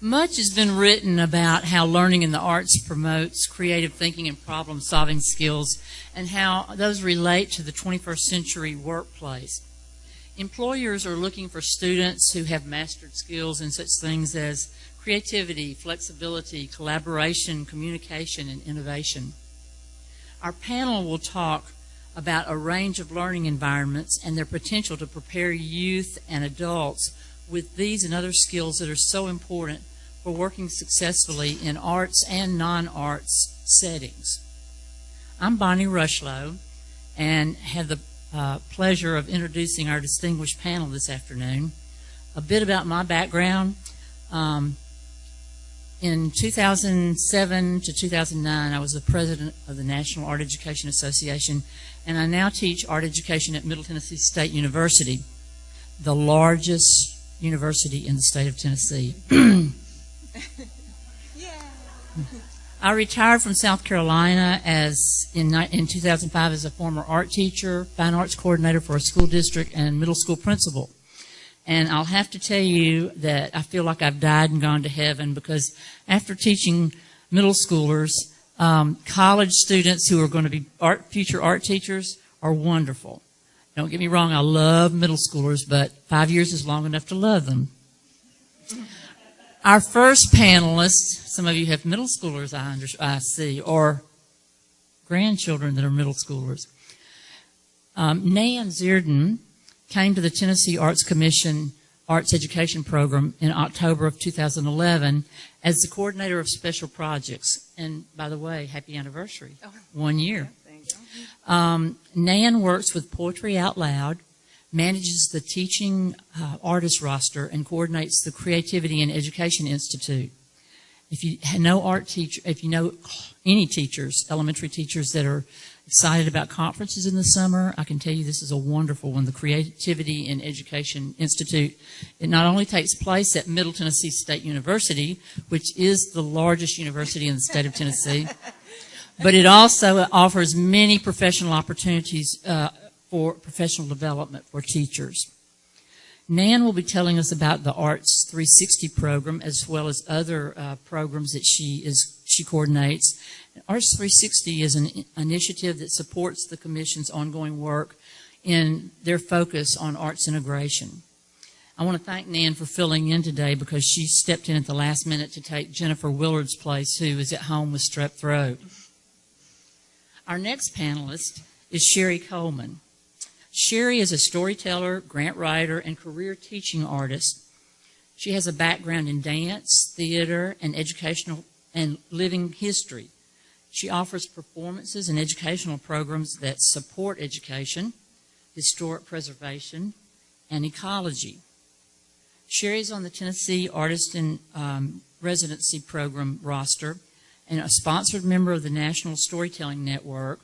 Much has been written about how learning in the arts promotes creative thinking and problem-solving skills and how those relate to the 21st century workplace. Employers are looking for students who have mastered skills in such things as creativity, flexibility, collaboration, communication, and innovation. Our panel will talk about a range of learning environments and their potential to prepare youth and adults with these and other skills that are so important for working successfully in arts and non-arts settings. I'm Bonnie Rushlow and have the pleasure of introducing our distinguished panel this afternoon. A bit about my background. In 2007 to 2009, I was the president of the National Art Education Association, and I now teach art education at Middle Tennessee State University, the largest university in the state of Tennessee. I retired from South Carolina in 2005 as a former art teacher, fine arts coordinator for a school district, and middle school principal. And I'll have to tell you that I feel like I've died and gone to heaven, because after teaching middle schoolers, college students who are going to be future art teachers are wonderful. Don't get me wrong, I love middle schoolers, but 5 years is long enough to love them. Our first panelist, some of you have middle schoolers, I see, or grandchildren that are middle schoolers. Nan Zierden came to the Tennessee Arts Commission Arts Education Program in October of 2011 as the coordinator of special projects. And by the way, happy anniversary, 1 year. Thank you. Nan works with Poetry Out Loud, manages the teaching artist roster, and coordinates the Creativity and Education Institute. If you know any teachers, elementary teachers that are excited about conferences in the summer, I can tell you this is a wonderful one, the Creativity and Education Institute. It not only takes place at Middle Tennessee State University, which is the largest university in the state of Tennessee, but it also offers many professional opportunities for professional development for teachers. Nan will be telling us about the Arts 360 program, as well as other programs that she coordinates. Arts 360 is an initiative that supports the Commission's ongoing work in their focus on arts integration. I want to thank Nan for filling in today, because she stepped in at the last minute to take Jennifer Willard's place, who is at home with strep throat. Our next panelist is Sherry Coleman. Sherry is a storyteller, grant writer, and career teaching artist. She has a background in dance, theater, and educational and living history. She offers performances and educational programs that support education, historic preservation, and ecology. Sherry is on the Tennessee Artist in Residency Program roster and a sponsored member of the National Storytelling Network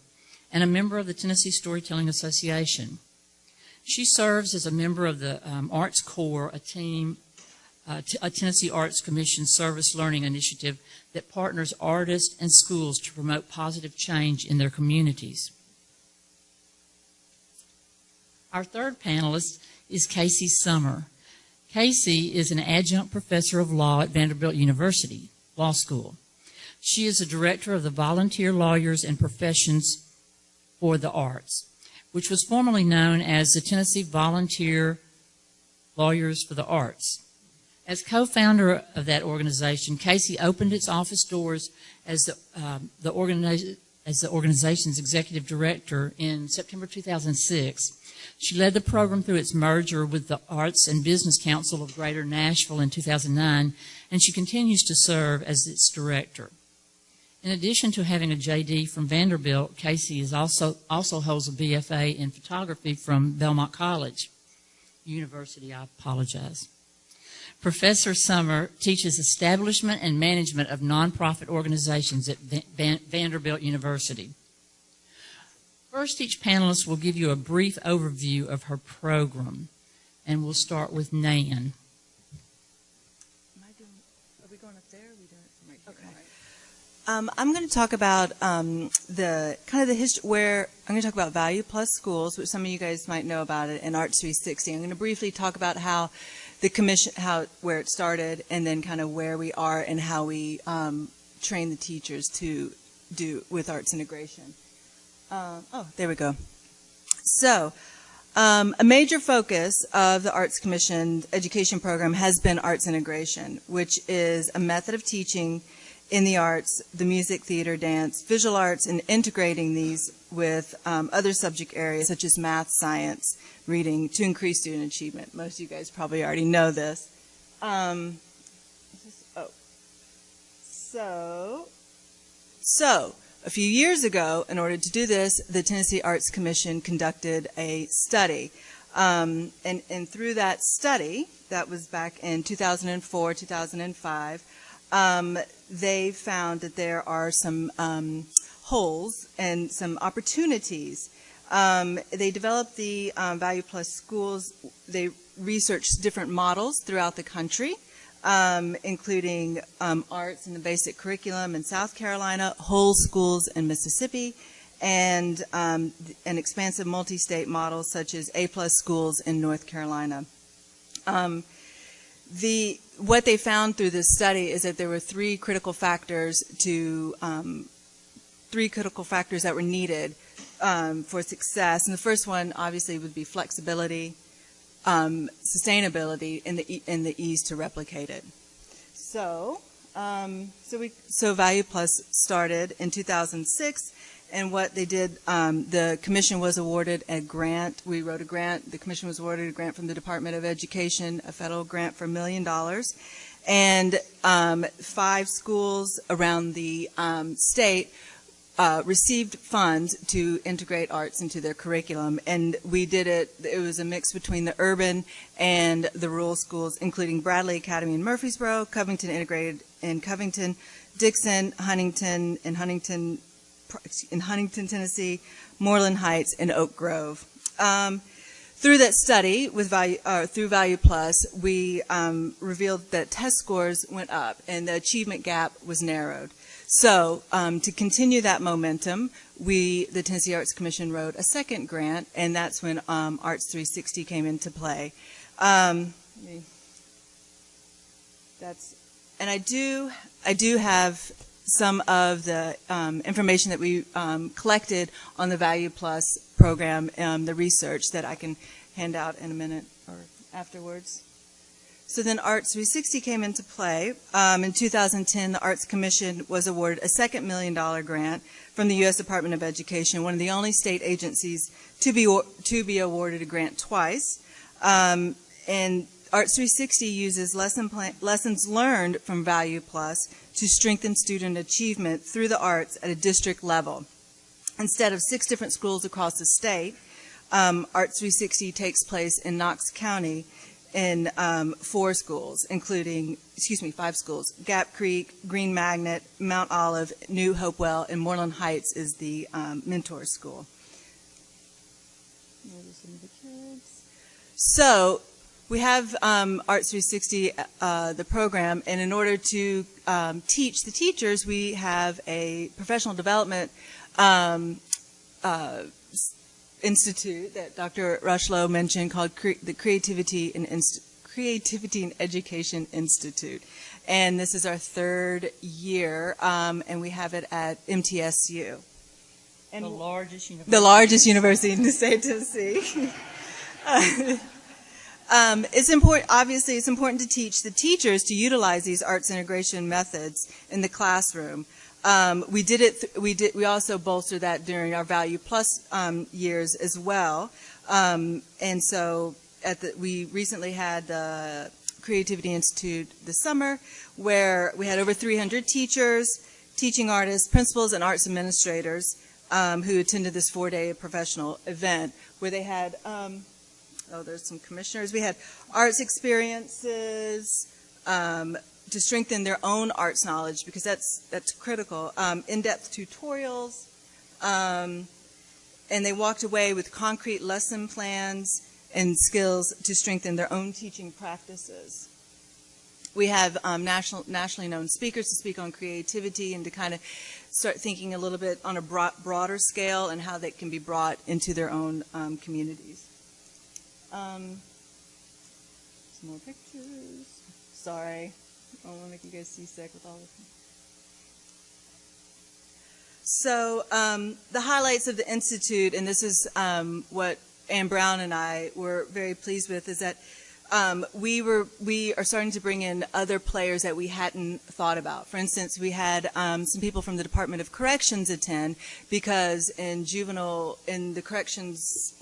and a member of the Tennessee Storytelling Association. She serves as a member of the Arts Corps, a Tennessee Arts Commission Service Learning Initiative that partners artists and schools to promote positive change in their communities. Our third panelist is Casey Summer. Casey is an adjunct professor of law at Vanderbilt University Law School. She is a director of the Volunteer Lawyers and Professions for the Arts, which was formerly known as the Tennessee Volunteer Lawyers for the Arts. As co-founder of that organization, Casey opened its office doors as the organization's executive director in September 2006. She led the program through its merger with the Arts and Business Council of Greater Nashville in 2009, and she continues to serve as its director. In addition to having a JD from Vanderbilt, Casey also holds a BFA in photography from Belmont College University. I apologize. Professor Summer teaches establishment and management of nonprofit organizations at Vanderbilt University. First, each panelist will give you a brief overview of her program, and we'll start with Nan. Are we going up there? Or are we doing it from right here? Okay. I'm going to talk about the history where I'm going to talk about Value Plus Schools, which some of you guys might know about it, and Arts 360. I'm going to briefly talk about how the commission, where it started, and then kind of where we are and how we train the teachers to do with arts integration. There we go. So, a major focus of the Arts Commission education program has been arts integration, which is a method of teaching in the arts, the music, theater, dance, visual arts, and integrating these with other subject areas such as math, science, reading to increase student achievement. Most of you guys probably already know this. So a few years ago, in order to do this, the Tennessee Arts Commission conducted a study. And through that study, that was back in 2004, 2005, they found that there are some holes and some opportunities. They developed the Value Plus Schools. They researched different models throughout the country, including arts in the basic curriculum in South Carolina, whole schools in Mississippi, and an expansive multi-state model such as A-plus schools in North Carolina. What they found through this study is that there were three critical factors that were needed for success. And the first one, obviously, would be flexibility, sustainability, and the ease to replicate it. So Value Plus started in 2006. And what they did, the commission was awarded a grant. We wrote a grant. The commission was awarded a grant from the Department of Education, a federal grant for $1 million. And 5 schools around the state received funds to integrate arts into their curriculum. And we did it. It was a mix between the urban and the rural schools, including Bradley Academy in Murfreesboro, Covington Integrated in Covington, Dixon, Huntington in Huntington, Tennessee, Moreland Heights, and Oak Grove. Through that study with through Value Plus, we revealed that test scores went up and the achievement gap was narrowed. So to continue that momentum, the Tennessee Arts Commission wrote a second grant, and that's when Arts 360 came into play. And I do have some of the information that we collected on the Value Plus program, the research that I can hand out in a minute or afterwards. So then Arts 360 came into play. In 2010, the Arts Commission was awarded a second $1 million grant from the U.S. Department of Education, one of the only state agencies to be awarded a grant twice. And Arts 360 uses lessons learned from Value Plus to strengthen student achievement through the arts at a district level. Instead of 6 different schools across the state, Arts 360 takes place in Knox County in 5 schools, Gap Creek, Green Magnet, Mount Olive, New Hopewell, and Moreland Heights is the mentor school. So we have Arts 360, the program, and in order to teach the teachers, we have a professional development institute that Dr. Rushlow mentioned called the Creativity and Education Institute. And this is our 3rd year, and we have it at MTSU. And the largest university in the state of Tennessee. It's important to teach the teachers to utilize these arts integration methods in the classroom. We also bolstered that during our Value Plus years as well. And so we recently had the Creativity Institute this summer, where we had over 300 teachers, teaching artists, principals, and arts administrators who attended this 4-day professional event, where they had there's some commissioners. We had arts experiences to strengthen their own arts knowledge, because that's critical. In-depth tutorials, and they walked away with concrete lesson plans and skills to strengthen their own teaching practices. we have nationally known speakers to speak on creativity and to kind of start thinking a little bit on a broader scale and how that can be brought into their own communities. Some more pictures. Sorry. I don't want to make you guys seasick with all this. So the highlights of the Institute, and this is what Ann Brown and I were very pleased with, is that we are starting to bring in other players that we hadn't thought about. For instance, we had some people from the Department of Corrections attend, because in the corrections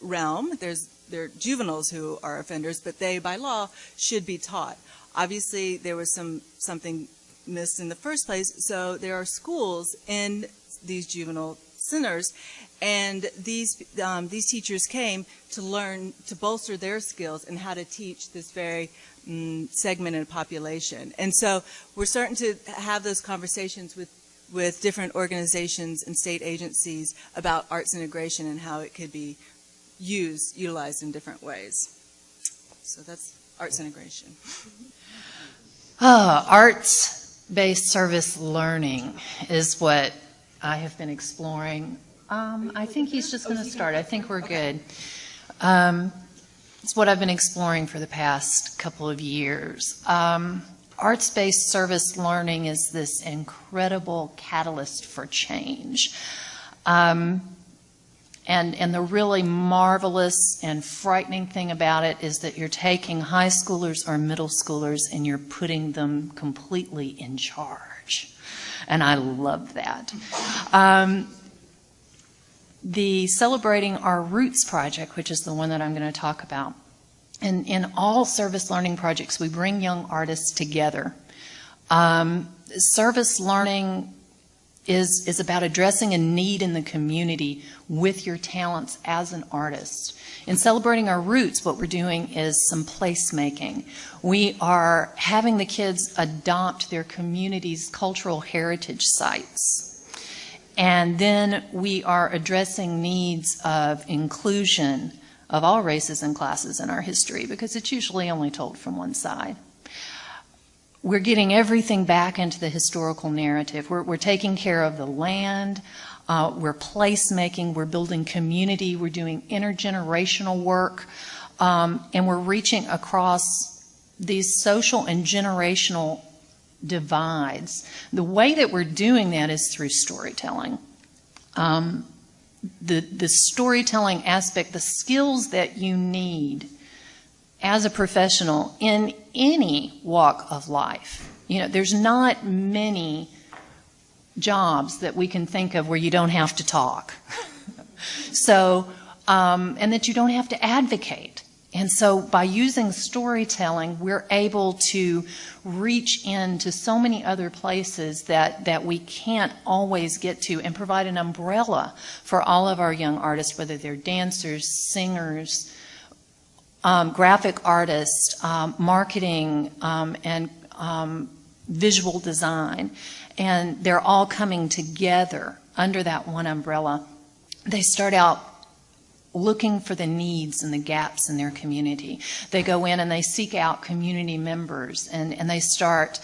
realm, there are juveniles who are offenders, but they, by law, should be taught. Obviously, there was something missed in the first place, so there are schools in these juvenile centers, and these teachers came to learn to bolster their skills and how to teach this very segmented population. And so we're starting to have those conversations with different organizations and state agencies about arts integration and how it could be utilized in different ways. So that's arts integration. Arts-based service learning is what I have been exploring. I think he's just going to start. I think we're good. It's what I've been exploring for the past couple of years. Arts-based service learning is this incredible catalyst for change. And the really marvelous and frightening thing about it is that you're taking high schoolers or middle schoolers and you're putting them completely in charge. And I love that. The Celebrating Our Roots project, which is the one that I'm going to talk about, in all service learning projects, we bring young artists together. Service learning is about addressing a need in the community with your talents as an artist. In Celebrating Our Roots, what we're doing is some placemaking. We are having the kids adopt their community's cultural heritage sites. And then we are addressing needs of inclusion of all races and classes in our history, because it's usually only told from one side. We're getting everything back into the historical narrative. We're taking care of the land. We're placemaking. We're building community. We're doing intergenerational work. And we're reaching across these social and generational divides. The way that we're doing that is through storytelling. The storytelling aspect, the skills that you need as a professional in any walk of life. You know, there's not many jobs that we can think of where you don't have to talk. So, and that you don't have to advocate. And so by using storytelling, we're able to reach into so many other places that we can't always get to, and provide an umbrella for all of our young artists, whether they're dancers, singers, graphic artists, marketing, and visual design. And they're all coming together under that one umbrella. They start out looking for the needs and the gaps in their community. They go in and they seek out community members, and they start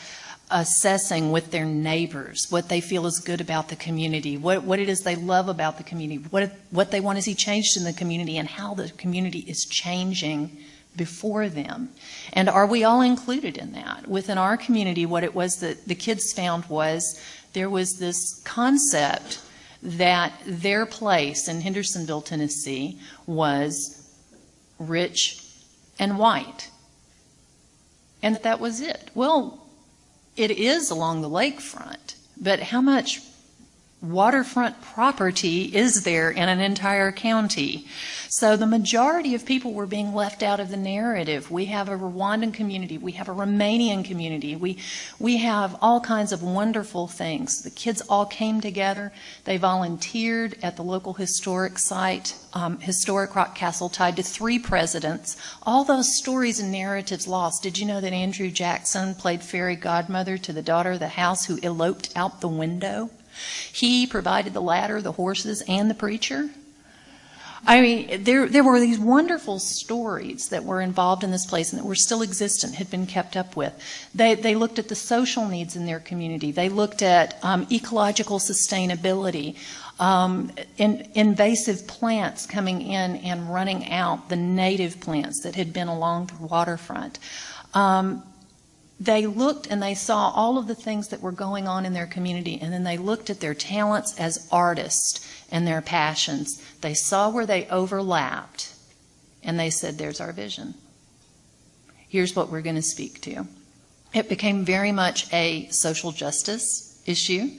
assessing with their neighbors what they feel is good about the community, what it is they love about the community, what they want to see changed in the community, and how the community is changing before them. And are we all included in that? Within our community, what it was that the kids found was there was this concept that their place in Hendersonville, Tennessee, was rich and white. And that was it. Well, it is along the lakefront, but how much waterfront property is there in an entire county? So the majority of people were being left out of the narrative. We have a Rwandan community. We have a Romanian community. We have all kinds of wonderful things. The kids all came together. They volunteered at the local historic site, historic rock castle tied to 3 presidents. All those stories and narratives lost. Did you know that Andrew Jackson played fairy godmother to the daughter of the house who eloped out the window? He provided the ladder, the horses, and the preacher. I mean, there were these wonderful stories that were involved in this place and that were still existent, had been kept up with. They looked at the social needs in their community. They looked at ecological sustainability, invasive plants coming in and running out the native plants that had been along the waterfront. They looked and they saw all of the things that were going on in their community, and then they looked at their talents as artists and their passions. They saw where they overlapped, and they said, there's our vision. Here's what we're going to speak to. It became very much a social justice issue,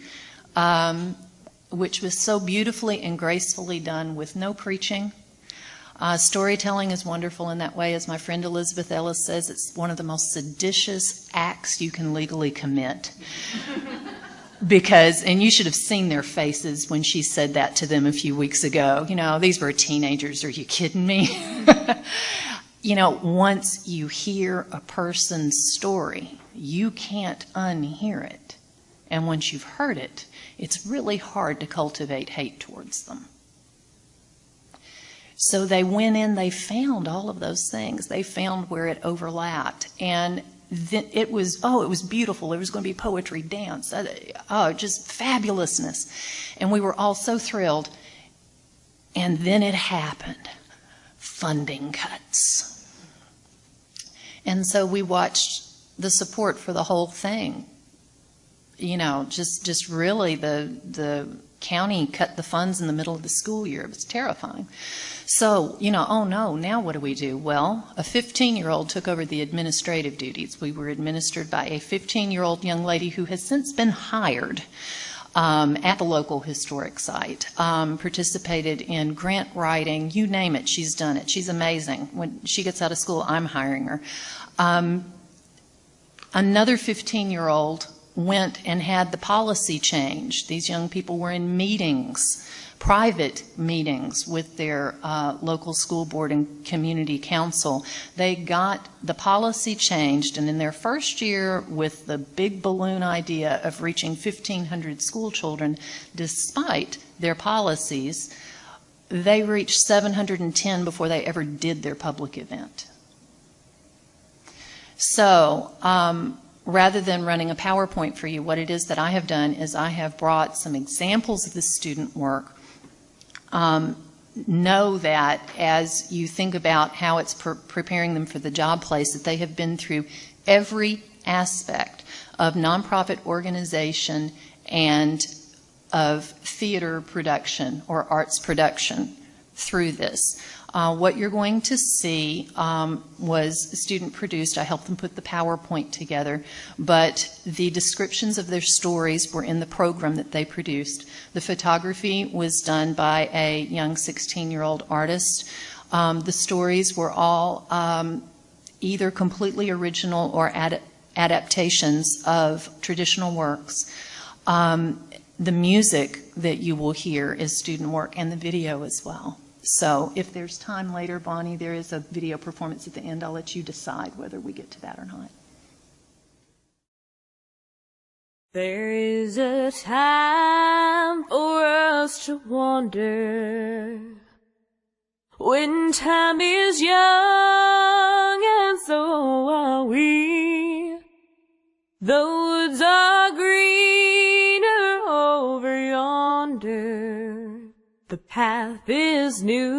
which was so beautifully and gracefully done with no preaching. Storytelling is wonderful in that way. As my friend Elizabeth Ellis says, it's one of the most seditious acts you can legally commit. Because, and you should have seen their faces when she said that to them a few weeks ago. You know, these were teenagers. Are you kidding me? You know, once you hear a person's story, you can't unhear it. And once you've heard it, it's really hard to cultivate hate towards them. So they went in, they found all of those things. They found where it overlapped. And it was beautiful. There was going to be poetry, dance, just fabulousness. And we were all so thrilled. And then it happened. Funding cuts. And so we watched the support for the whole thing. You know, just really the county cut the funds in the middle of the school year. It was terrifying. So, you know, oh no, now what do we do? Well, a 15-year-old took over the administrative duties. We were administered by a 15-year-old young lady who has since been hired at the local historic site, participated in grant writing, you name it, she's done it. She's amazing. When she gets out of school, I'm hiring her. Another 15-year-old went and had the policy change. These young people were in meetings, private meetings with their local school board and community council. They got the policy changed, and in their first year with the big balloon idea of reaching 1,500 school children, despite their policies, they reached 710 before they ever did their public event. So, rather than running a PowerPoint for you, what it is that I have done is I have brought some examples of the student work. Know that as you think about how it's preparing them for the job place, that they have been through every aspect of nonprofit organization and of theater production or arts production through this. What you're going to see was student produced. I helped them put the PowerPoint together, but the descriptions of their stories were in the program that they produced. The photography was done by a young 16-year-old artist. The stories were all either completely original or adaptations of traditional works. The music that you will hear is student work, and the video as well. So if there's time later, Bonnie, there is a video performance at the end. I'll let you decide whether we get to that or not. There is a time for us to wander, when time is young and so are we. The woods are greener over yonder. The path is new,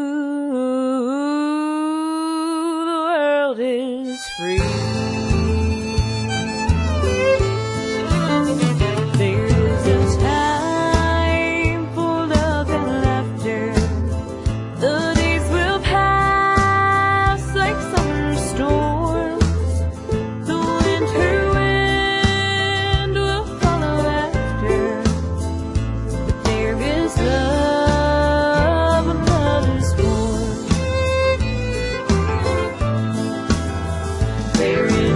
the world is free. There is a time for love and laughter. The days will pass like summer storms. The winter wind will follow after. But there is love. There is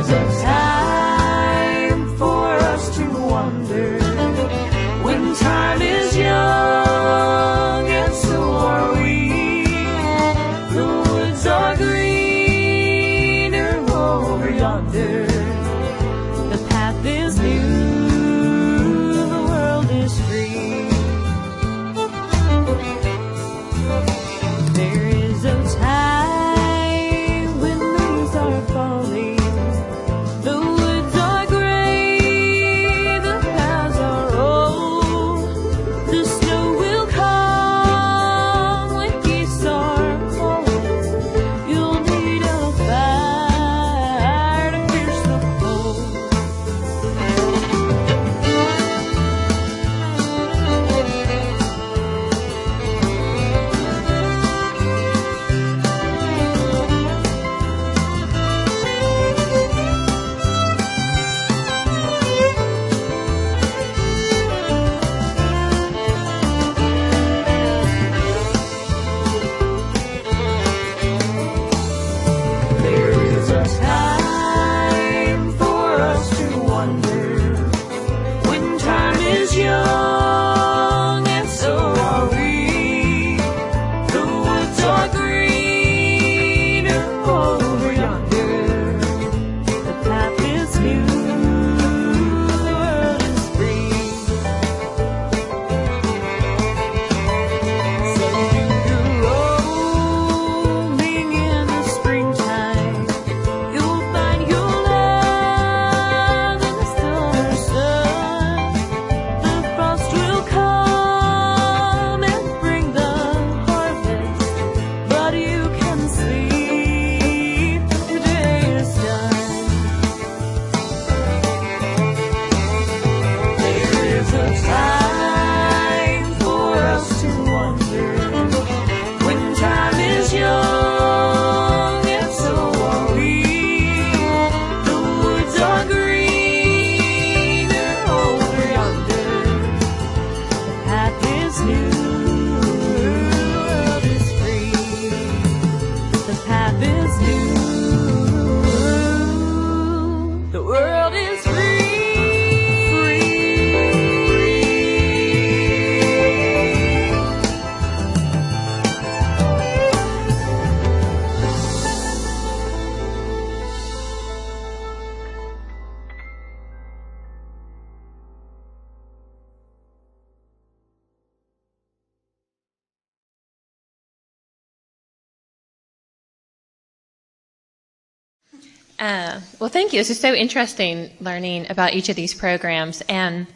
Well, thank you. This is so interesting learning about each of these programs. And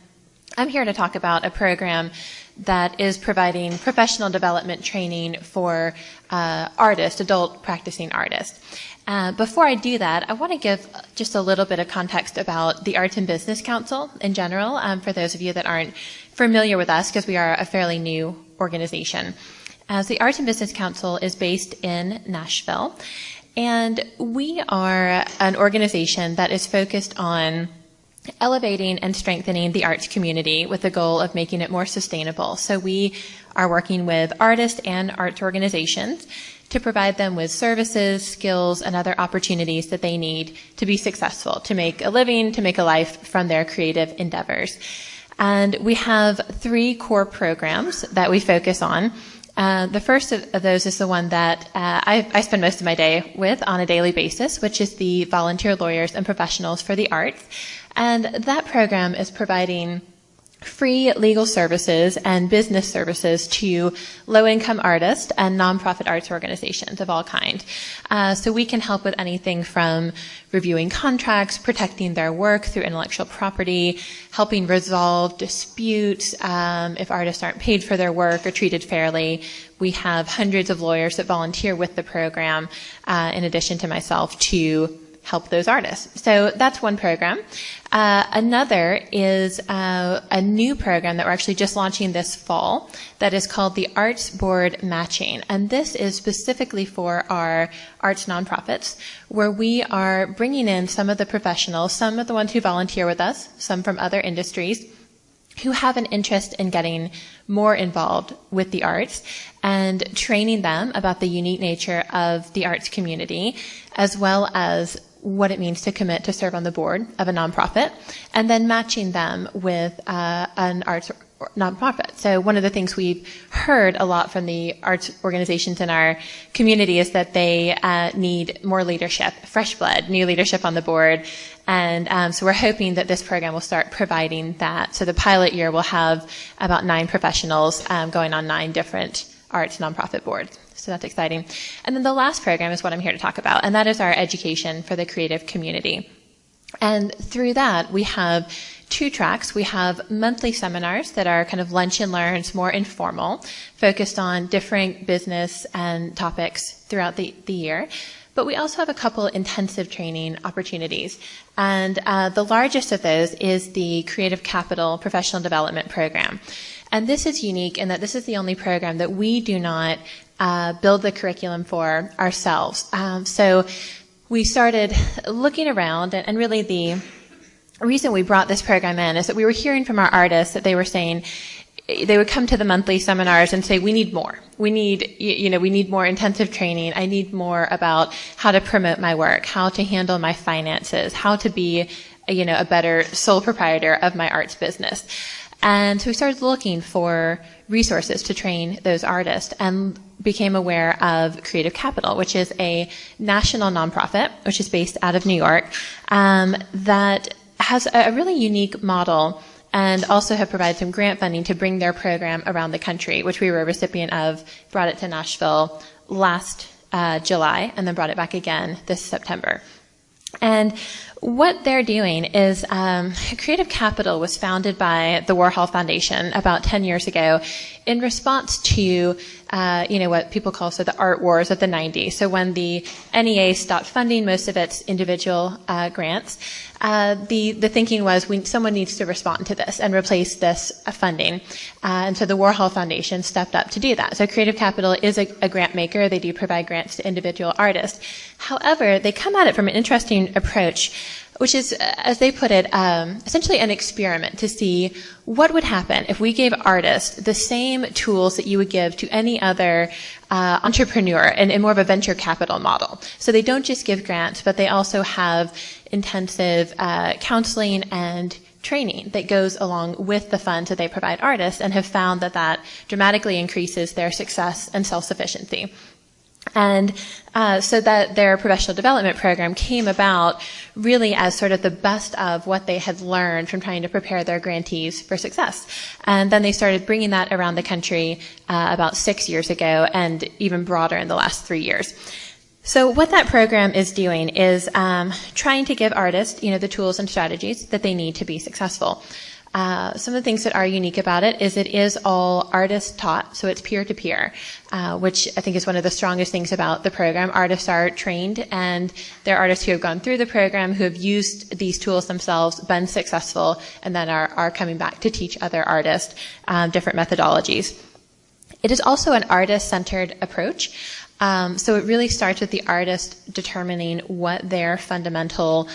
I'm here to talk about a program that is providing professional development training for artists, adult practicing artists. Before I do that, I want to give just a little bit of context about the Arts and Business Council in general, for those of you that aren't familiar with us, because we are a fairly new organization. So the Arts and Business Council is based in Nashville, and we are an organization that is focused on elevating and strengthening the arts community with the goal of making it more sustainable. So we are working with artists and arts organizations to provide them with services, skills, and other opportunities that they need to be successful, to make a living, to make a life from their creative endeavors. And we have 3 core programs that we focus on. The first of those is the one that I spend most of my day with on a daily basis, which is the Volunteer Lawyers and Professionals for the Arts. And that program is providing free legal services and business services to low-income artists and nonprofit arts organizations of all kinds. So we can help with anything from reviewing contracts, protecting their work through intellectual property, helping resolve disputes if artists aren't paid for their work or treated fairly. We have hundreds of lawyers that volunteer with the program, in addition to myself, to help those artists. So that's one program. Another is a new program that we're actually just launching this fall that is called the Arts Board Matching. And this is specifically for our arts nonprofits, where we are bringing in some of the professionals, some of the ones who volunteer with us, some from other industries, who have an interest in getting more involved with the arts and training them about the unique nature of the arts community, as well as what it means to commit to serve on the board of a nonprofit, and then matching them with an arts nonprofit. So one of the things we've heard a lot from the arts organizations in our community is that they need more leadership, fresh blood, new leadership on the board. And so we're hoping that this program will start providing that. So the pilot year will have about 9 professionals going on 9 different arts nonprofit boards. So that's exciting. And then the last program is what I'm here to talk about, and that is our education for the creative community. And through that, we have 2 tracks. We have monthly seminars that are kind of lunch and learns, more informal, focused on different business and topics throughout the year. But we also have a couple intensive training opportunities. And the largest of those is the Creative Capital Professional Development Program. And this is unique in that this is the only program that we do not build the curriculum for ourselves. So we started looking around, and really the reason we brought this program in is that we were hearing from our artists that they were saying they would come to the monthly seminars and say, we need more. We need more intensive training. I need more about how to promote my work, how to handle my finances, how to be, a better sole proprietor of my arts business. And so we started looking for resources to train those artists and became aware of Creative Capital, which is a national nonprofit, which is based out of New York, that has a really unique model and also have provided some grant funding to bring their program around the country, which we were a recipient of, brought it to Nashville last July, and then brought it back again this September. And what they're doing is Creative Capital was founded by the Warhol Foundation about 10 years ago in response to what people call the art wars of the 90s. So when the NEA stopped funding most of its individual grants, the thinking was someone needs to respond to this and replace this funding. And so the Warhol Foundation stepped up to do that. So Creative Capital is a grant maker. They do provide grants to individual artists. However, they come at it from an interesting approach, which is, as they put it, essentially an experiment to see what would happen if we gave artists the same tools that you would give to any other entrepreneur in more of a venture capital model. So they don't just give grants, but they also have intensive counseling and training that goes along with the funds that they provide artists, and have found that dramatically increases their success and self-sufficiency. And so that their professional development program came about really as sort of the best of what they had learned from trying to prepare their grantees for success. And then they started bringing that around the country about 6 years ago, and even broader in the last 3 years. So what that program is doing is trying to give artists, the tools and strategies that they need to be successful. Some of the things that are unique about it is all artist taught, so it's peer-to-peer, which I think is one of the strongest things about the program. Artists are trained, and there are artists who have gone through the program who have used these tools themselves, been successful, and then are coming back to teach other artists different methodologies. It is also an artist-centered approach. So it really starts with the artist determining what their fundamental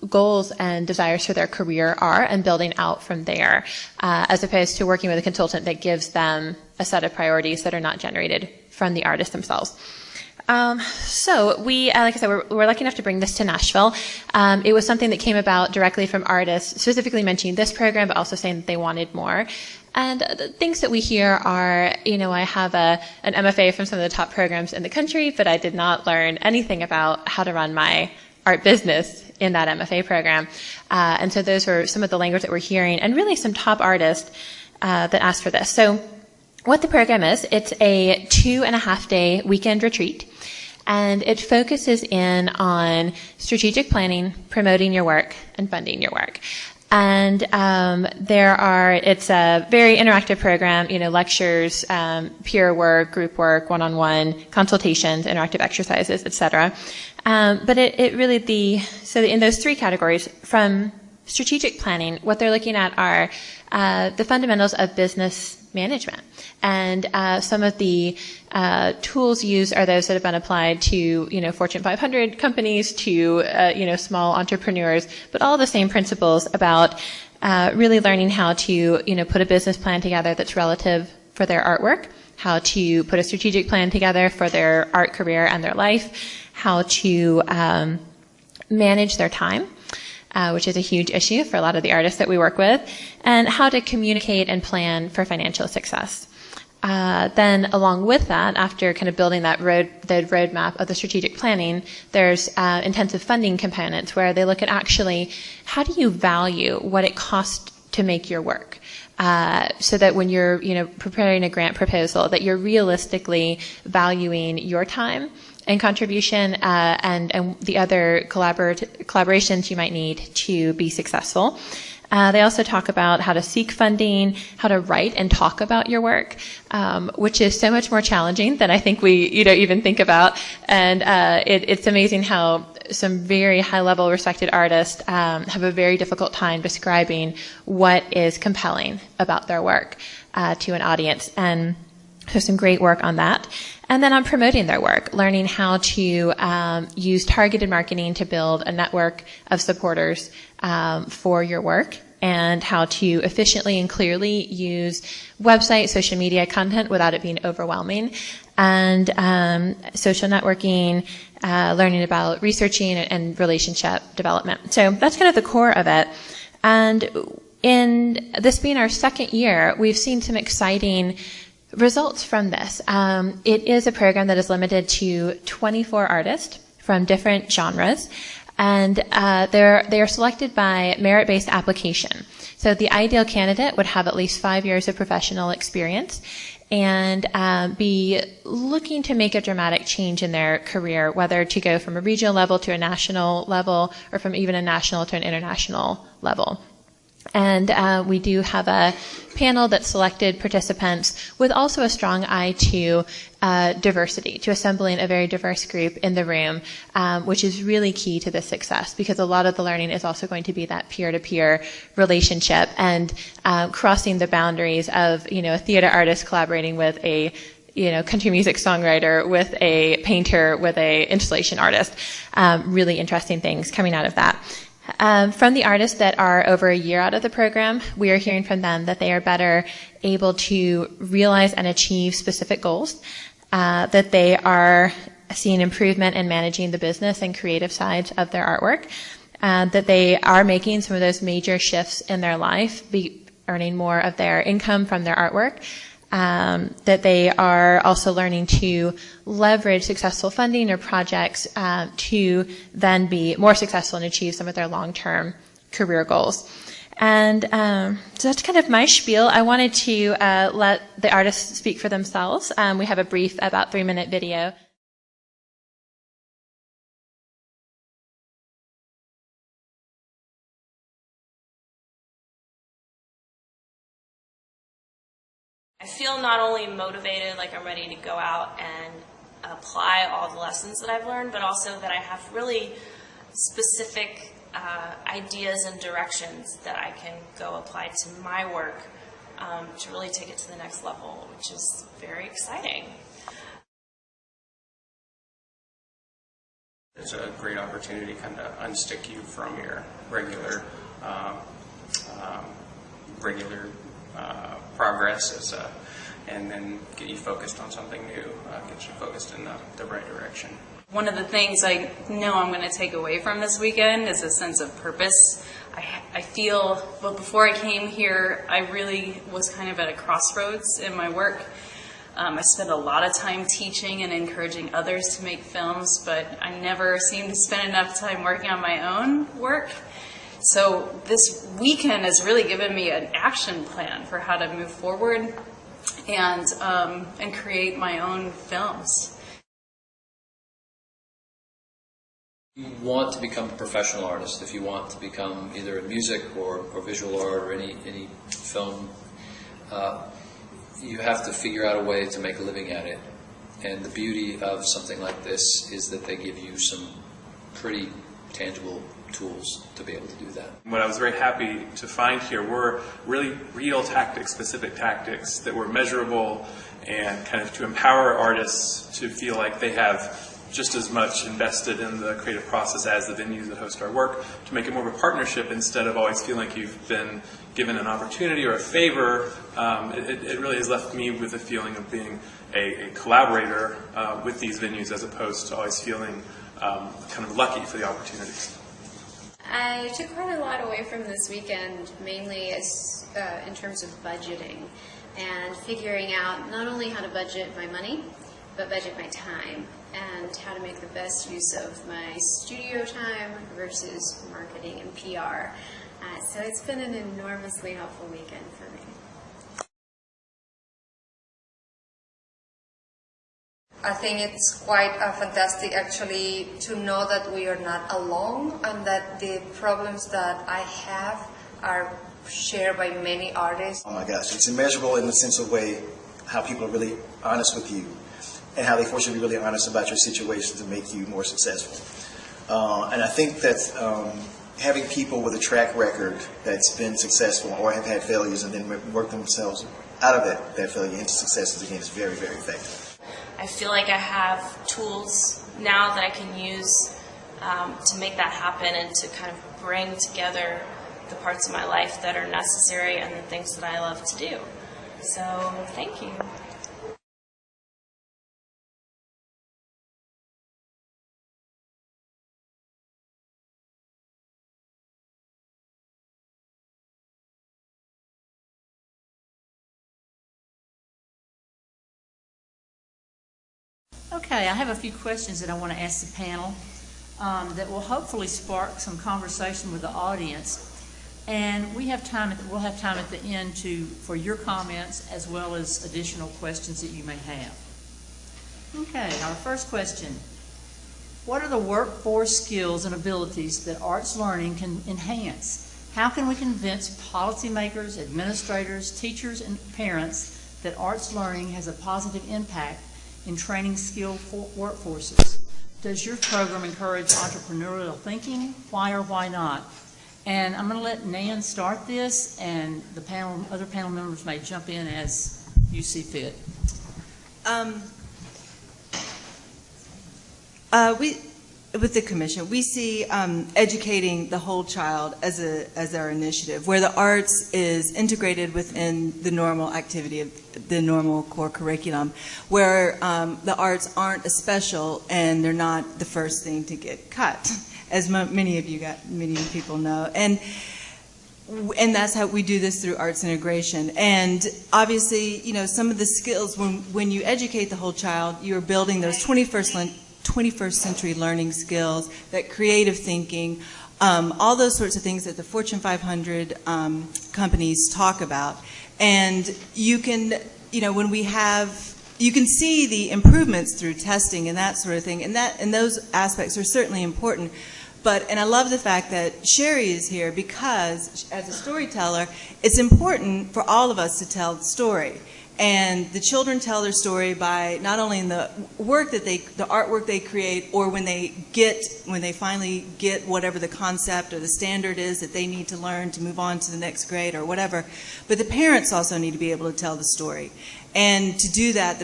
goals and desires for their career are and building out from there, as opposed to working with a consultant that gives them a set of priorities that are not generated from the artist themselves. So we, like I said, we're lucky enough to bring this to Nashville. It was something that came about directly from artists, specifically mentioning this program, but also saying that they wanted more. And the things that we hear are, I have an MFA from some of the top programs in the country, but I did not learn anything about how to run my art business in that MFA program. And so those were some of the language that we're hearing, and really some top artists that asked for this. So what the program is, it's a 2.5-day weekend retreat. And it focuses in on strategic planning, promoting your work, and funding your work. And it's a very interactive program, lectures, peer work, group work, one-on-one, consultations, interactive exercises, etc. But it really so in those three categories, from strategic planning, what they're looking at are the fundamentals of business management. And some of the tools used are those that have been applied to, Fortune 500 companies, to, small entrepreneurs, but all the same principles about really learning how to, put a business plan together that's relative for their artwork, how to put a strategic plan together for their art career and their life, how to manage their time, which is a huge issue for a lot of the artists that we work with, and how to communicate and plan for financial success. Then along with that, after kind of building the roadmap of the strategic planning, there's intensive funding components where they look at actually how do you value what it costs to make your work. So that when you're, preparing a grant proposal, that you're realistically valuing your time and contribution, and the other collaborations you might need to be successful. They also talk about how to seek funding, how to write and talk about your work, which is so much more challenging than I think we, even think about. And it's amazing how some very high-level respected artists have a very difficult time describing what is compelling about their work to an audience. And there's some great work on that. And then on promoting their work, learning how to use targeted marketing to build a network of supporters for your work, and how to efficiently and clearly use website, social media content without it being overwhelming, and social networking, learning about researching and relationship development. So that's kind of the core of it. And in this being our second year, we've seen some exciting results from this. It is a program that is limited to 24 artists from different genres, and they are selected by merit-based application. So the ideal candidate would have at least 5 years of professional experience and be looking to make a dramatic change in their career, whether to go from a regional level to a national level, or from even a national to an international level. And we do have a panel that selected participants with also a strong eye to diversity, to assembling a very diverse group in the room, which is really key to the success, because a lot of the learning is also going to be that peer-to-peer relationship and crossing the boundaries of, a theater artist collaborating with a country music songwriter, with a painter, with a installation artist. Really interesting things coming out of that. From the artists that are over a year out of the program, we are hearing from them that they are better able to realize and achieve specific goals, that they are seeing improvement in managing the business and creative sides of their artwork, that they are making some of those major shifts in their life, earning more of their income from their artwork, that they are also learning to leverage successful funding or projects to then be more successful and achieve some of their long-term career goals. And so that's kind of my spiel. I wanted to let the artists speak for themselves. We have a brief, about 3-minute video. I feel not only motivated, like I'm ready to go out and apply all the lessons that I've learned, but also that I have really specific ideas and directions that I can go apply to my work to really take it to the next level, which is very exciting. It's a great opportunity to kind of unstick you from your regular progress and then get you focused on something new, get you focused in the right direction. One of the things I know I'm going to take away from this weekend is a sense of purpose. I feel, well, before I came here, I really was kind of at a crossroads in my work. I spent a lot of time teaching and encouraging others to make films, but I never seemed to spend enough time working on my own work. So this weekend has really given me an action plan for how to move forward and create my own films. If you want to become a professional artist, if you want to become either in music or visual art or any film, you have to figure out a way to make a living at it. And the beauty of something like this is that they give you some pretty tangible tools to be able to do that. What I was very happy to find here were really real tactics, specific tactics that were measurable and kind of to empower artists to feel like they have just as much invested in the creative process as the venues that host our work, to make it more of a partnership instead of always feeling like you've been given an opportunity or a favor. It really has left me with a feeling of being a collaborator with these venues as opposed to always feeling kind of lucky for the opportunities. I took quite a lot away from this weekend, mainly as in terms of budgeting and figuring out not only how to budget my money, but budget my time and how to make the best use of my studio time versus marketing and PR. So it's been an enormously helpful weekend for me. I think it's quite fantastic actually to know that we are not alone and that the problems that I have are shared by many artists. Oh my gosh, it's immeasurable in the sense of way how people are really honest with you and how they force you to be really honest about your situation to make you more successful. And I think that having people with a track record that's been successful or have had failures and then work themselves out of that failure into successes again is very, very effective. I feel like I have tools now that I can use to make that happen and to kind of bring together the parts of my life that are necessary and the things that I love to do. So, thank you. Okay, I have a few questions that I want to ask the panel that will hopefully spark some conversation with the audience. And we'll have time at the end for your comments as well as additional questions that you may have. Okay, our first question. What are the workforce skills and abilities that arts learning can enhance? How can we convince policymakers, administrators, teachers, and parents that arts learning has a positive impact in training skilled workforces? Does your program encourage entrepreneurial thinking? Why or why not? And I'm going to let Nan start this, and the other panel members may jump in as you see fit. With the commission, we see educating the whole child as our initiative, where the arts is integrated within the normal activity of the normal core curriculum, where the arts aren't a special and they're not the first thing to get cut, as many people know, and that's how we do this through arts integration. And obviously, you know, some of the skills when you educate the whole child, you're building those 21st century learning skills, that creative thinking, all those sorts of things that the Fortune 500 companies talk about. And you can, you know, you can see the improvements through testing and that sort of thing, and those aspects are certainly important. And I love the fact that Sherry is here because, as a storyteller, it's important for all of us to tell the story. And the children tell their story by not only in the work that the artwork they create, or when they finally get whatever the concept or the standard is that they need to learn to move on to the next grade or whatever, but the parents also need to be able to tell the story. And to do that,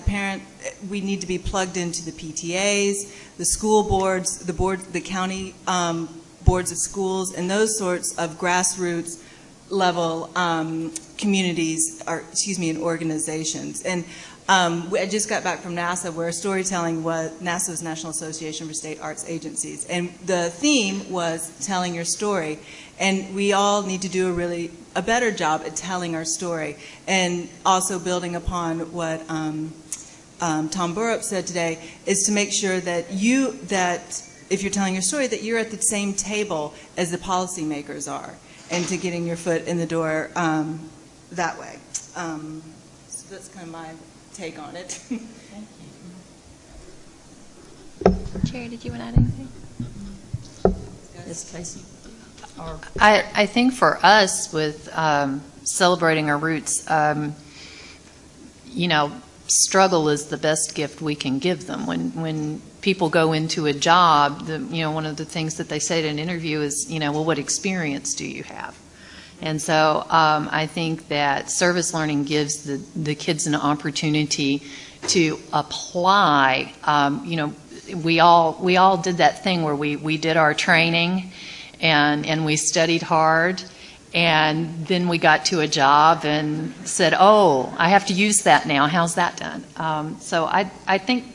we need to be plugged into the PTAs, the school boards, the county boards of schools, and those sorts of grassroots level communities, and organizations. And I just got back from NASA, where storytelling was NASA's National Association for State Arts Agencies, and the theme was telling your story. And we all need to do a better job at telling our story, and also building upon what Tom Burrup said today, is to make sure that if you're telling your story, that you're at the same table as the policymakers are, and to getting your foot in the door that way. So that's kind of my take on it. Jerry, did you want to add anything? Yes, Casey. I think for us, with celebrating our roots, struggle is the best gift we can give them. When people go into a job, one of the things that they say in an interview is, well, what experience do you have? And so I think that service learning gives the kids an opportunity to apply. We all did that thing where we did our training and we studied hard, and then we got to a job and said, oh, I have to use that now. How's that done? So I think,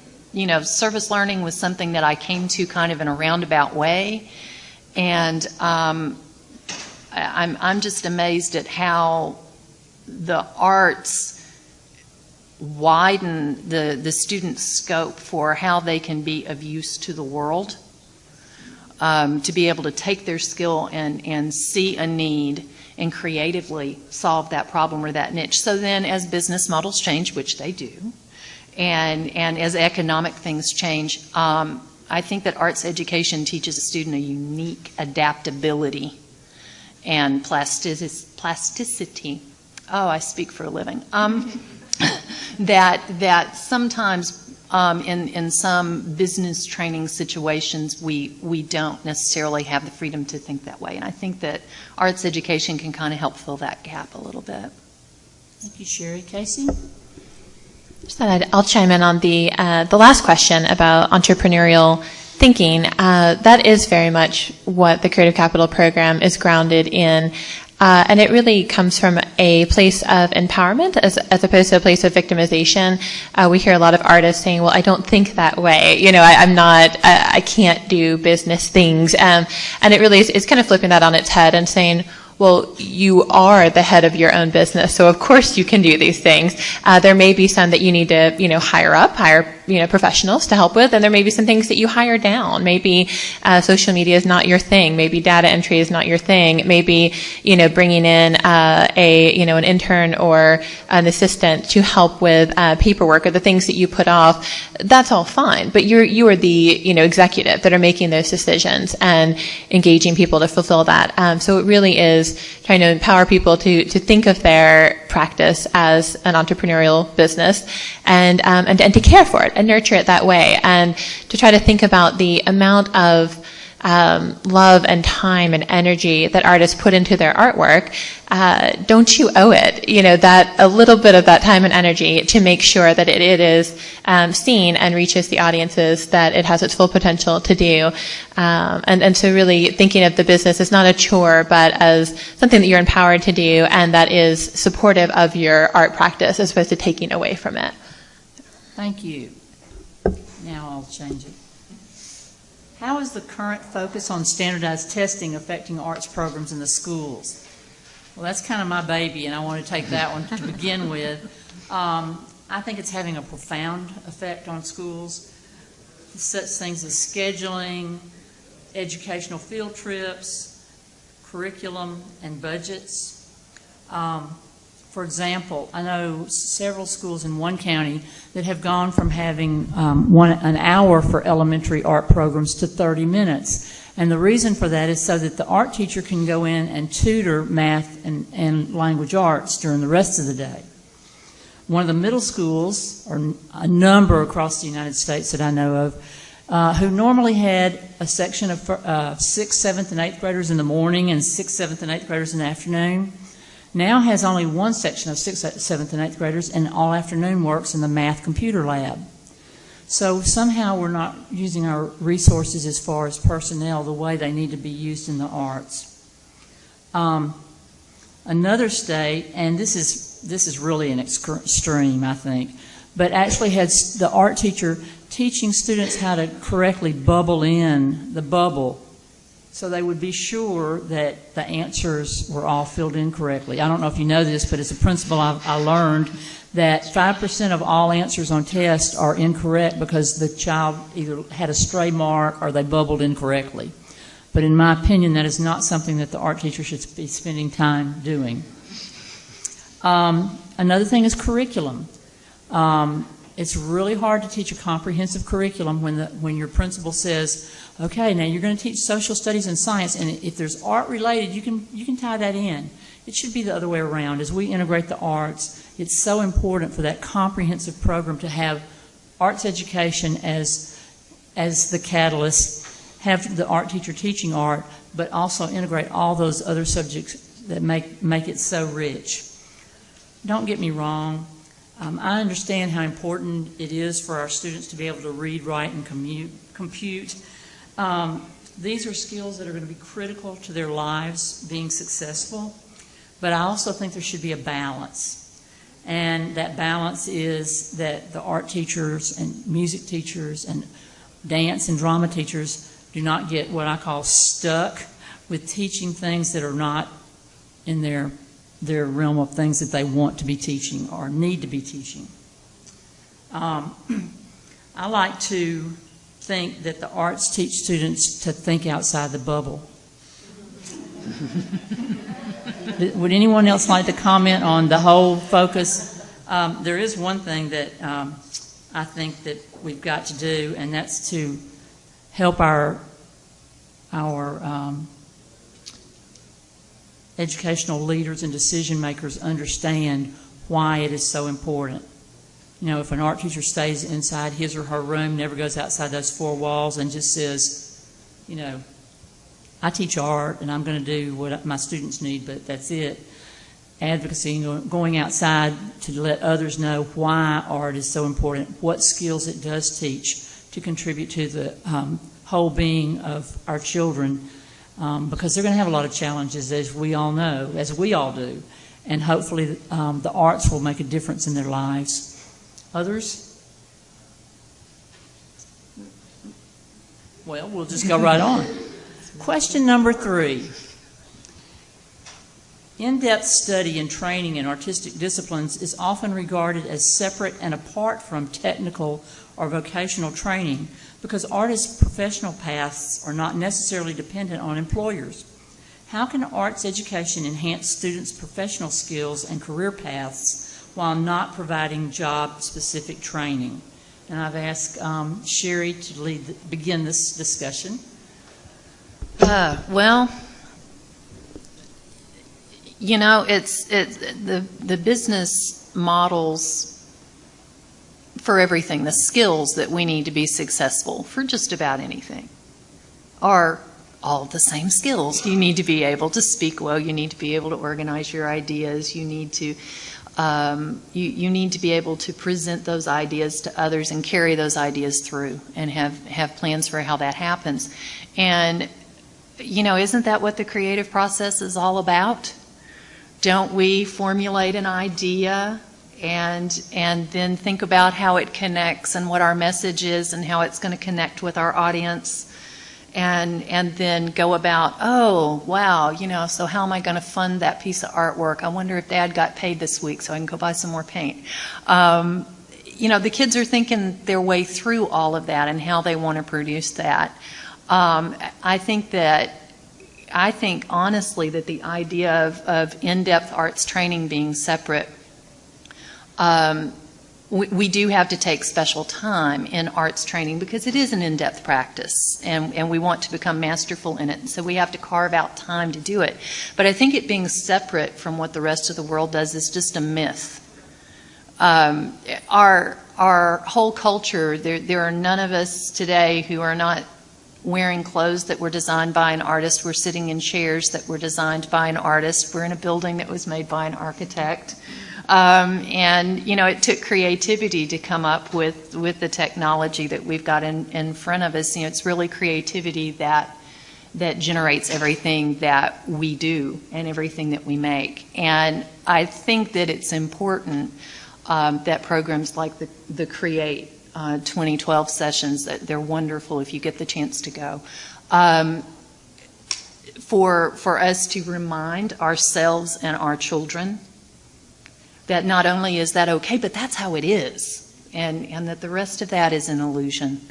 service learning was something that I came to kind of in a roundabout way, and I'm just amazed at how the arts widen the student's scope for how they can be of use to the world, to be able to take their skill and see a need and creatively solve that problem or that niche. So then as business models change, which they do, and as economic things change, I think that arts education teaches a student a unique adaptability and plasticity. Oh, I speak for a living. That sometimes in some business training situations we don't necessarily have the freedom to think that way. And I think that arts education can kind of help fill that gap a little bit. Thank you, Sherry. Casey? Just thought I'll chime in on the last question about entrepreneurial thinking. That is very much what the Creative Capital program is grounded in. And it really comes from a place of empowerment as opposed to a place of victimization. We hear a lot of artists saying, well, I don't think that way. I can't do business things. And it really is kind of flipping that on its head and saying, well, you are the head of your own business, so of course you can do these things. There may be some that you need to, hire professionals to help with, and there may be some things that you hire down. Maybe social media is not your thing. Maybe data entry is not your thing. Maybe bringing in an intern or an assistant to help with paperwork or the things that you put off. That's all fine, but you are the executive that are making those decisions and engaging people to fulfill that. So it really is trying to empower people to think of their practice as an entrepreneurial business and to care for it and nurture it that way, and to try to think about the amount of love and time and energy that artists put into their artwork. Don't you owe it, that a little bit of that time and energy to make sure that it is seen and reaches the audiences that it has its full potential to do. And so really thinking of the business as not a chore, but as something that you're empowered to do and that is supportive of your art practice as opposed to taking away from it. Thank you. Now I'll change it. How is the current focus on standardized testing affecting arts programs in the schools? Well, that's kind of my baby, and I want to take that one to begin with. I think it's having a profound effect on schools. Such things as scheduling, educational field trips, curriculum, and budgets. For example, I know several schools in one county that have gone from having an hour for elementary art programs to 30 minutes. And the reason for that is so that the art teacher can go in and tutor math and language arts during the rest of the day. one of the middle schools, or a number across the United States that I know of, who normally had a section of 6th, 7th, and 8th graders in the morning and 6th, 7th, and 8th graders in the afternoon, now has only one section of 6th, 7th, and 8th graders, and all afternoon works in the math computer lab. So somehow we're not using our resources as far as personnel the way they need to be used in the arts. Another state, and this is really an extreme, I think, but actually has the art teacher teaching students how to correctly bubble in the bubble so they would be sure that the answers were all filled in correctly. I don't know if you know this, but it's a principle I learned that 5% of all answers on tests are incorrect because the child either had a stray mark or they bubbled incorrectly. But in my opinion, that is not something that the art teacher should be spending time doing. Another thing is curriculum. It's really hard to teach a comprehensive curriculum when your principal says, okay, now you're going to teach social studies and science, and if there's art related, you can tie that in. It should be the other way around. As we integrate the arts, it's so important for that comprehensive program to have arts education as the catalyst, have the art teacher teaching art, but also integrate all those other subjects that make it so rich. Don't get me wrong. I understand how important it is for our students to be able to read, write, and compute. These are skills that are going to be critical to their lives being successful, but I also think there should be a balance. And that balance is that the art teachers and music teachers and dance and drama teachers do not get what I call stuck with teaching things that are not in their realm of things that they want to be teaching or need to be teaching. I like to think that the arts teach students to think outside the bubble. Would anyone else like to comment on the whole focus? There is one thing that I think that we've got to do, and that's to help our educational leaders and decision makers understand why it is so important. You know, if an art teacher stays inside his or her room, never goes outside those four walls and just says, you know, I teach art and I'm going to do what my students need, but that's it. Advocacy and going outside to let others know why art is so important, what skills it does teach to contribute to the whole being of our children, because they're going to have a lot of challenges, as we all know, as we all do, and hopefully the arts will make a difference in their lives. Others? Well, we'll just go right on. Question number 3. In-depth study and training in artistic disciplines is often regarded as separate and apart from technical or vocational training because artists' professional paths are not necessarily dependent on employers. How can arts education enhance students' professional skills and career paths while not providing job-specific training? And I've asked Sherry to begin this discussion. Well, you know, it's the business models for everything, the skills that we need to be successful for just about anything are all the same skills. You need to be able to speak well. You need to be able to organize your ideas. You need to you need to be able to present those ideas to others and carry those ideas through and have plans for how that happens. And, you know, isn't that what the creative process is all about? Don't we formulate an idea and then think about how it connects and what our message is and how it's going to connect with our audience? And then go about, oh, wow, you know, so how am I going to fund that piece of artwork? I wonder if Dad got paid this week so I can go buy some more paint. You know, the kids are thinking their way through all of that and how they want to produce that. I think honestly that the idea of in-depth arts training being separate, we do have to take special time in arts training because it is an in-depth practice and we want to become masterful in it. So we have to carve out time to do it. But I think it being separate from what the rest of the world does is just a myth. our whole culture, there are none of us today who are not wearing clothes that were designed by an artist. We're sitting in chairs that were designed by an artist. We're in a building that was made by an architect. And, you know, it took creativity to come up with the technology that we've got in front of us. You know, it's really creativity that generates everything that we do and everything that we make. And I think that it's important that programs like the Create 2012 sessions, that they're wonderful if you get the chance to go, for us to remind ourselves and our children that not only is that okay, but that's how it is, and that the rest of that is an illusion.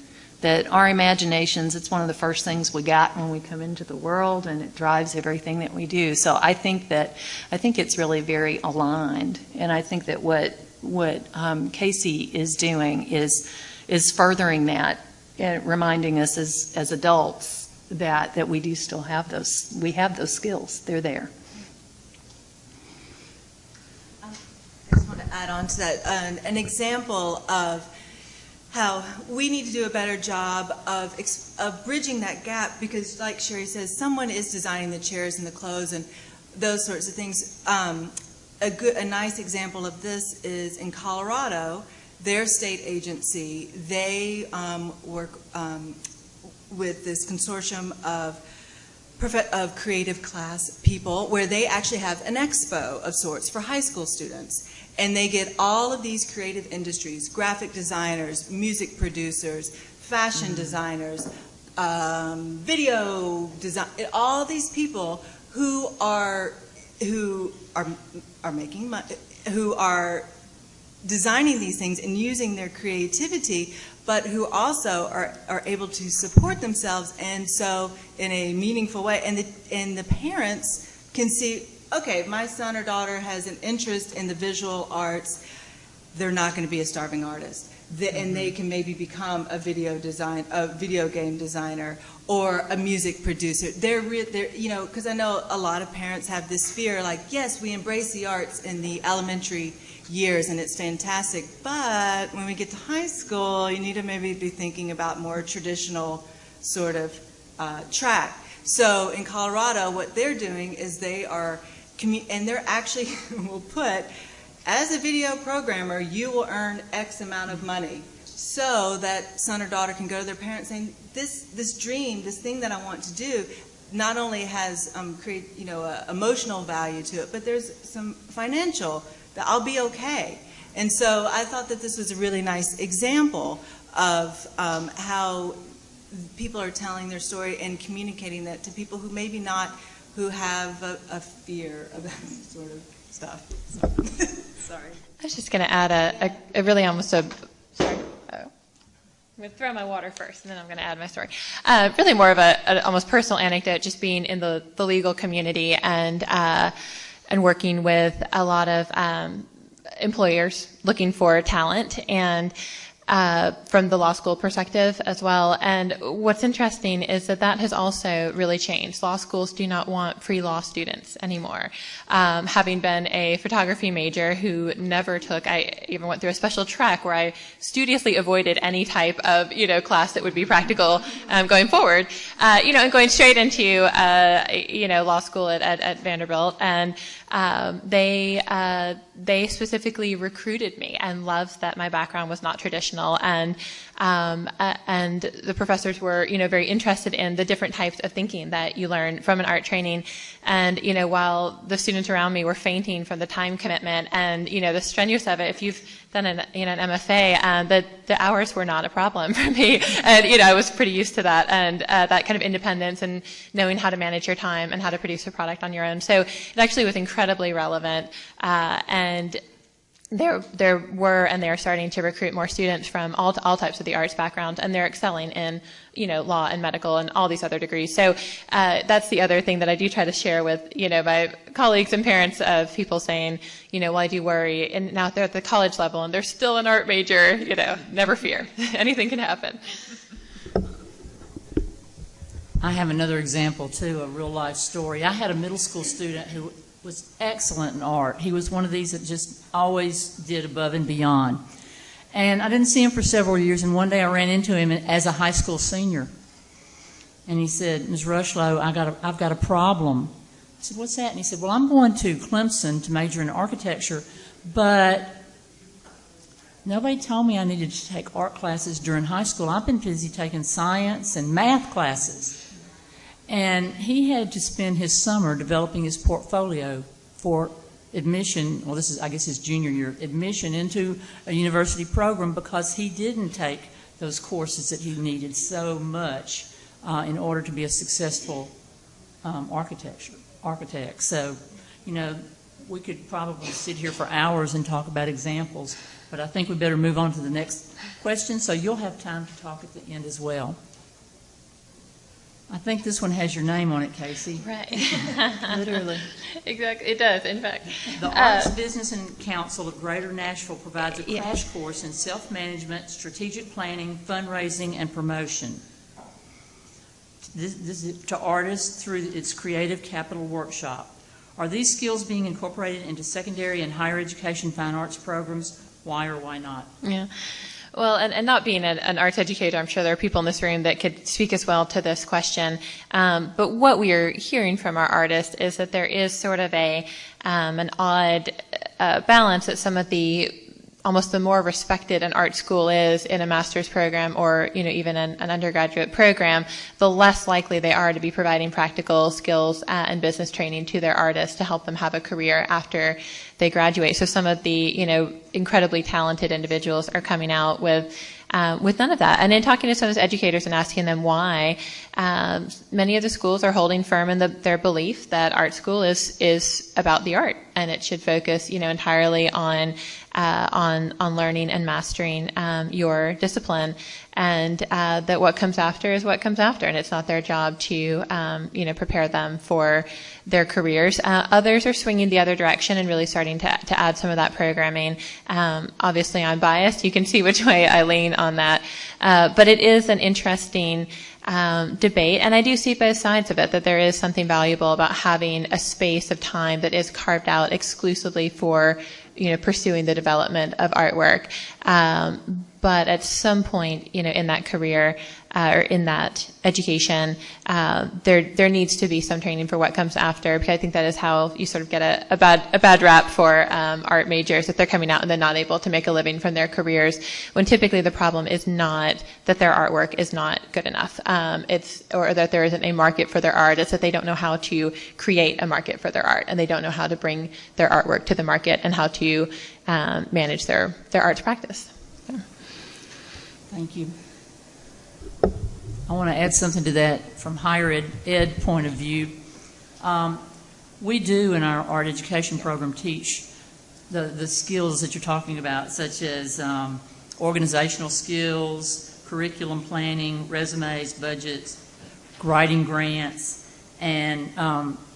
That our imaginations, it's one of the first things we got when we come into the world, and it drives everything that we do. So I think it's really very aligned, and I think that what Casey is doing is furthering that, and reminding us as adults that we do still have those skills. They're there. I just want to add on to that an example of how we need to do a better job of bridging that gap, because like Sherry says, someone is designing the chairs and the clothes and those sorts of things. A nice example of this is in Colorado, their state agency, they work with this consortium of creative class people, where they actually have an expo of sorts for high school students. And they get all of these creative industries, graphic designers, music producers, fashion designers, video design, all these people who are making money, who are designing these things and using their creativity, but who also are able to support themselves, and so in a meaningful way. And the parents can see, okay, my son or daughter has an interest in the visual arts, they're not going to be a starving artist. And they can maybe become a video game designer or a music producer. They're you know, because I know a lot of parents have this fear, like, yes, we embrace the arts in the elementary years and it's fantastic, but when we get to high school, you need to maybe be thinking about more traditional sort of track. So in Colorado, what they're doing is they are, and they're actually will put, as a video programmer, you will earn X amount of money, so that son or daughter can go to their parents saying, this dream, this thing that I want to do, not only has emotional value to it, but there's some financial, that I'll be okay. And so I thought that this was a really nice example of how people are telling their story and communicating that to people who maybe not, who have a fear of that sort of stuff. So, sorry. I was just going to add a really almost a, sorry, I'm going to throw my water first, and then I'm going to add my story. Really more of a almost personal anecdote, just being in the legal community and working with a lot of employers looking for talent, and from the law school perspective as well. And what's interesting is that has also really changed. Law schools do not want free law students anymore. Having been a photography major who never took, I even went through a special track where I studiously avoided any type of, class that would be practical going forward, and going straight into, law school at Vanderbilt. And they specifically recruited me and loved that my background was not traditional, and the professors were, very interested in the different types of thinking that you learn from an art training. And, while the students around me were fainting from the time commitment and, the strenuous of it, if you've done an MFA, the hours were not a problem for me. And, I was pretty used to that, and that kind of independence and knowing how to manage your time and how to produce a product on your own. So it actually was incredibly relevant, and there were, and they're starting to recruit more students from all types of the arts background, and they're excelling in, law and medical and all these other degrees. So that's the other thing that I do try to share with, my colleagues and parents, of people saying, well, I do worry, and now they're at the college level and they're still an art major, never fear. Anything can happen. I have another example too, a real life story. I had a middle school student who was excellent in art. He was one of these that just always did above and beyond. And I didn't see him for several years, and one day I ran into him as a high school senior. And he said, "Ms. Rushlow, I've got a problem." I said, "What's that?" And he said, "Well, I'm going to Clemson to major in architecture, but nobody told me I needed to take art classes during high school. I've been busy taking science and math classes." And he had to spend his summer developing his portfolio for admission, well, this is, I guess, his junior year, admission into a university program, because he didn't take those courses that he needed so much in order to be a successful architect. So, you know, we could probably sit here for hours and talk about examples, but I think we better move on to the next question, so you'll have time to talk at the end as well. I think this one has your name on it, Casey. Right. Literally. Exactly. It does, in fact. The Arts Business and Council of Greater Nashville provides a crash course in self-management, strategic planning, fundraising, and promotion. This is to artists through its Creative Capital Workshop. Are these skills being incorporated into secondary and higher education fine arts programs? Why or why not? Yeah. Well, and not being an arts educator, I'm sure there are people in this room that could speak as well to this question. But what we are hearing from our artists is that there is sort of an odd balance that some of the almost the more respected an art school is in a master's program, or even an undergraduate program, the less likely they are to be providing practical skills and business training to their artists to help them have a career after they graduate. So some of the incredibly talented individuals are coming out with none of that. And in talking to some of those educators and asking them why, many of the schools are holding firm in their belief that art school is about the art, and it should focus entirely on learning and mastering your discipline, and that what comes after is what comes after, and it's not their job to prepare them for their careers. Others are swinging the other direction and really starting to add some of that programming. Obviously, I'm biased. You can see which way I lean on that, but it is an interesting debate, and I do see both sides of it, that there is something valuable about having a space of time that is carved out exclusively for pursuing the development of artwork. But at some point, in that career or in that education, there needs to be some training for what comes after, because I think that is how you sort of get a bad rap for art majors, that they're coming out and they're not able to make a living from their careers, when typically the problem is not that their artwork is not good enough, or that there isn't a market for their art. It's that they don't know how to create a market for their art, and they don't know how to bring their artwork to the market and how to manage their arts practice. Thank you. I want to add something to that from higher ed point of view. We do in our art education program teach the skills that you're talking about, such as organizational skills, curriculum planning, resumes, budgets, writing grants, and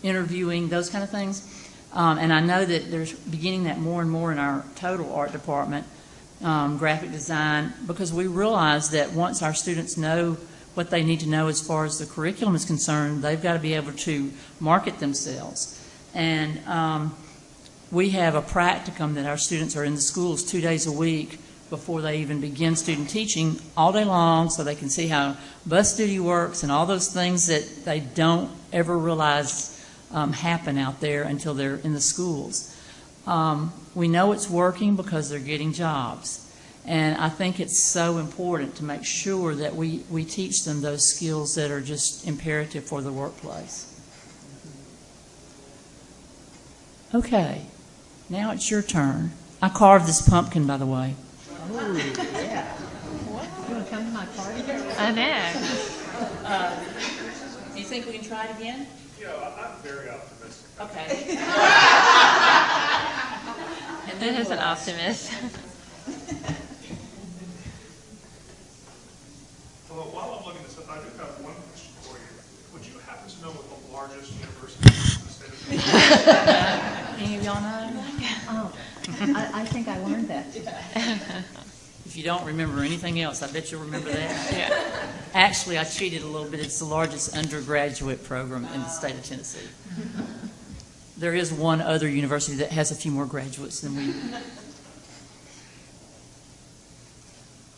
interviewing, those kind of things. And I know that there's beginning that more and more in our total art department. Graphic design, because we realize that once our students know what they need to know as far as the curriculum is concerned, they've got to be able to market themselves. And we have a practicum that our students are in the schools 2 days a week before they even begin student teaching, all day long, so they can see how bus duty works and all those things that they don't ever realize happen out there until they're in the schools. We know it's working because they're getting jobs. And I think it's so important to make sure that we teach them those skills that are just imperative for the workplace. Okay, now it's your turn. I carved this pumpkin, by the way. Oh, yeah. You want to come to my party? I know. Do you think we can try it again? Yeah, I'm very optimistic. Okay. And then there's an optimist. Well, while I'm looking this up, I do have one question for you. Would you happen to know what the largest university is in the state of Tennessee? Any of y'all know? Oh, I think I learned that. If you don't remember anything else, I bet you'll remember that. Yeah. Actually, I cheated a little bit. It's the largest undergraduate program in the state of Tennessee. there is one other university that has a few more graduates than we.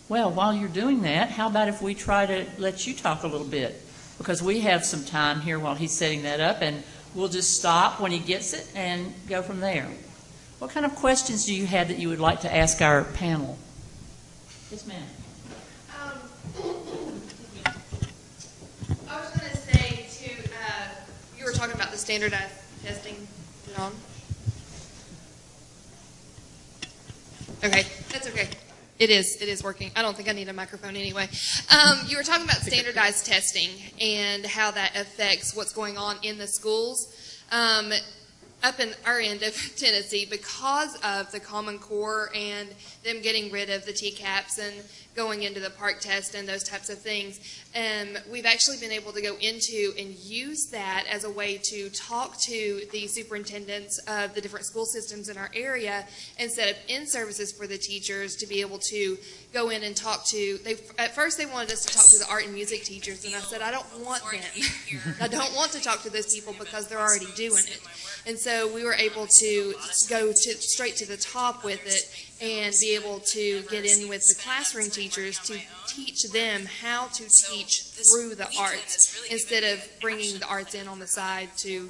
Well, while you're doing that, how about if we try to let you talk a little bit? Because we have some time here while he's setting that up, and we'll just stop when he gets it and go from there. What kind of questions do you have that you would like to ask our panel? Yes, ma'am. I was going to say, you were talking about the standardized testing. Is it on? Okay, that's okay. It is working. I don't think I need a microphone anyway. You were talking about standardized testing and how that affects what's going on in the schools. Up in our end of Tennessee, because of the Common Core and them getting rid of the TCAPs and going into the park test and those types of things, we've actually been able to go into and use that as a way to talk to the superintendents of the different school systems in our area and set up in-services for the teachers to be able to go in and talk to. At first they wanted us to talk to the art and music teachers, and I said, I don't want them. I don't want to talk to those people because they're already doing it. And so we were able to go straight to the top with it and be able to get in with the classroom teachers to teach them how to teach through the arts instead of bringing the arts in on the side to,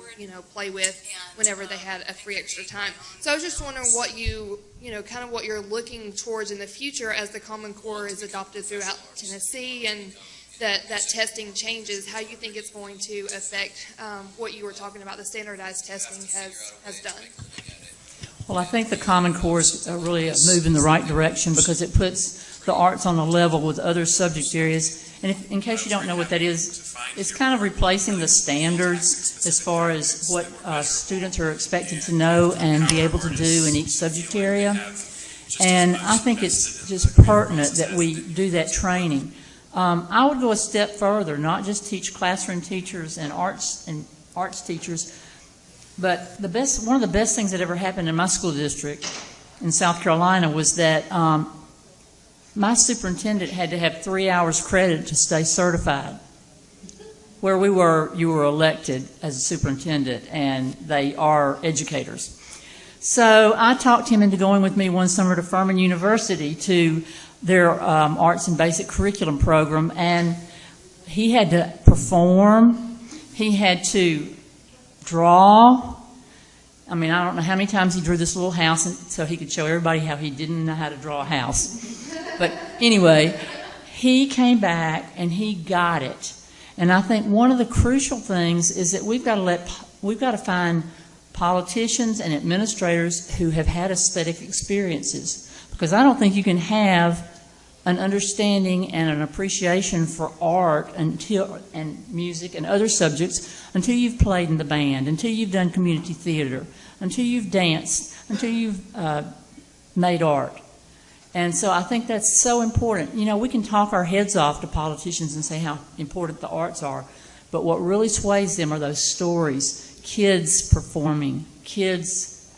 play with whenever they had a free extra time. So I was just wondering what kind of what you're looking towards in the future as the Common Core is adopted throughout Tennessee and that testing changes, how you think it's going to affect what you were talking about, the standardized testing has done. Well, I think the Common Core is really a move in the right direction because it puts the arts on a level with other subject areas. And in case you don't know what that is, it's kind of replacing the standards as far as what students are expected to know and be able to do in each subject area. And I think it's just pertinent that we do that training. I would go a step further, not just teach classroom teachers and arts teachers, but one of the best things that ever happened in my school district in South Carolina was that my superintendent had to have 3 hours credit to stay certified. Where you were elected as a superintendent, and they are educators. So I talked him into going with me one summer to Furman University to their arts and basic curriculum program, and he had to perform, he had to draw. I mean, I don't know how many times he drew this little house so he could show everybody how he didn't know how to draw a house. But anyway, he came back and he got it. And I think one of the crucial things is that we've got to find politicians and administrators who have had aesthetic experiences, because I don't think you can have an understanding and an appreciation for art and music and other subjects until you've played in the band, until you've done community theater, until you've danced, until you've made art. And so I think that's so important. We can talk our heads off to politicians and say how important the arts are, but what really sways them are those stories, kids performing, kids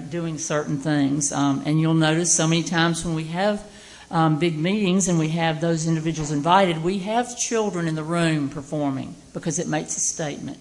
doing certain things. And you'll notice so many times when we have big meetings and we have those individuals invited, we have children in the room performing because it makes a statement.